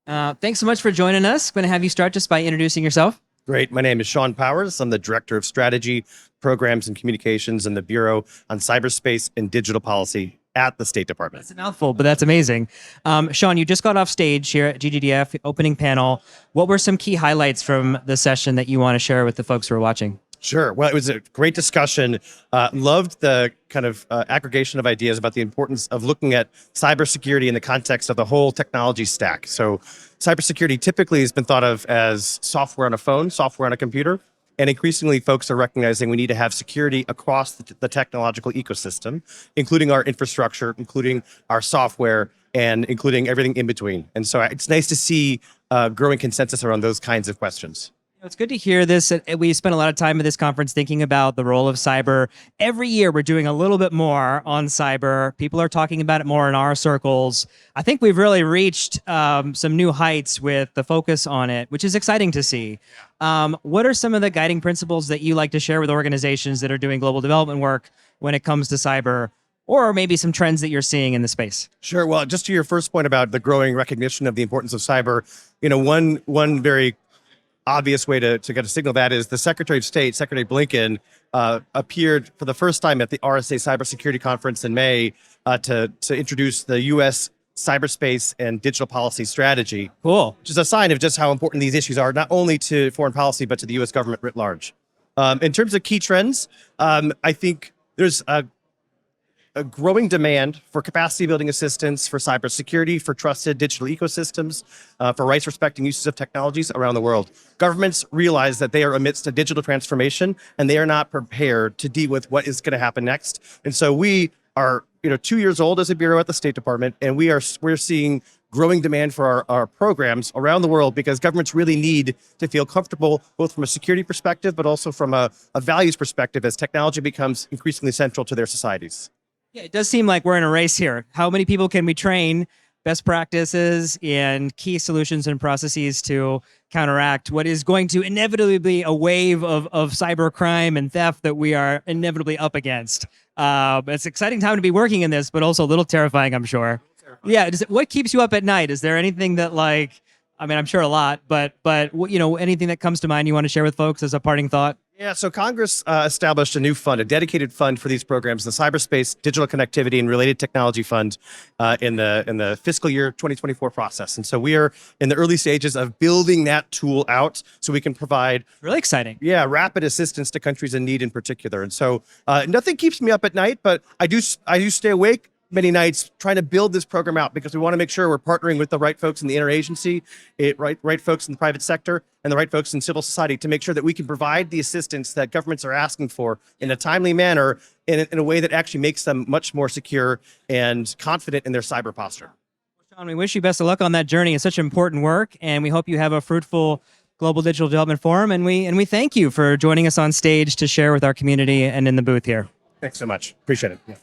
Thanks so much for joining us. I'm going to have you start just by introducing yourself. Great. My name is Shawn Powers. I'm the Director of Strategy, Programs, and Communications in the Bureau on Cyberspace and Digital Policy at the State Department. It's a mouthful, but that's amazing. Shawn, you just got off stage here at GDDF, opening panel. What were some key highlights from the session that you want to share with the folks who are watching? Sure. Well, it was a great discussion. Loved the kind of aggregation of ideas about the importance of looking at cybersecurity in the context of the whole technology stack. So cybersecurity typically has been thought of as software on a phone, software on a computer. And increasingly, folks are recognizing we need to have security across the technological ecosystem, including our infrastructure, including our software, and including everything in between. And so it's nice to see growing consensus around those kinds of questions. It's good to hear this. We spent a lot of time at this conference thinking about the role of cyber. Every year, we're doing a little bit more on cyber. People are talking about it more in our circles. I think we've really reached some new heights with the focus on it, which is exciting to see. What are some of the guiding principles that you like to share with organizations that are doing global development work when it comes to cyber? Or maybe some trends that you're seeing in the space? Sure. Well, just to your first point about the growing recognition of the importance of cyber, one very obvious way to get a signal that is the Secretary of State, Secretary Blinken, appeared for the first time at the RSA Cybersecurity Conference in May to introduce the U.S. cyberspace and digital policy strategy. Cool. Which is a sign of just how important these issues are, not only to foreign policy, but to the U.S. government writ large. In terms of key trends, I think there's a growing demand for capacity building assistance, for cybersecurity, for trusted digital ecosystems, for rights respecting uses of technologies around the world. Governments realize that they are amidst a digital transformation and they are not prepared to deal with what is going to happen next. And so we are 2 years old as a bureau at the State Department, and we're seeing growing demand for our programs around the world because governments really need to feel comfortable both from a security perspective, but also from a values perspective as technology becomes increasingly central to their societies. Yeah, it does seem like we're in a race here. How many people can we train? Best practices and key solutions and processes to counteract what is going to inevitably be a wave of cyber crime and theft that we are inevitably up against. It's an exciting time to be working in this, but also a little terrifying, I'm sure. Yeah. What keeps you up at night? Is there anything that I'm sure a lot, but anything that comes to mind you want to share with folks as a parting thought? Yeah, so Congress established a new fund, a dedicated fund for these programs, the Cyberspace, Digital Connectivity, and Related Technology Fund in the fiscal year 2024 process. And so we are in the early stages of building that tool out so we can provide really exciting. Yeah, rapid assistance to countries in need in particular. And so nothing keeps me up at night, but I do stay awake many nights trying to build this program out because we want to make sure we're partnering with the right folks in the interagency, right folks in the private sector, and the right folks in civil society to make sure that we can provide the assistance that governments are asking for in a timely manner, in a way that actually makes them much more secure and confident in their cyber posture. Shawn, we wish you best of luck on that journey. It's such important work, and we hope you have a fruitful Global Digital Development Forum, and we thank you for joining us on stage to share with our community and in the booth here. Thanks so much. Appreciate it. Yeah.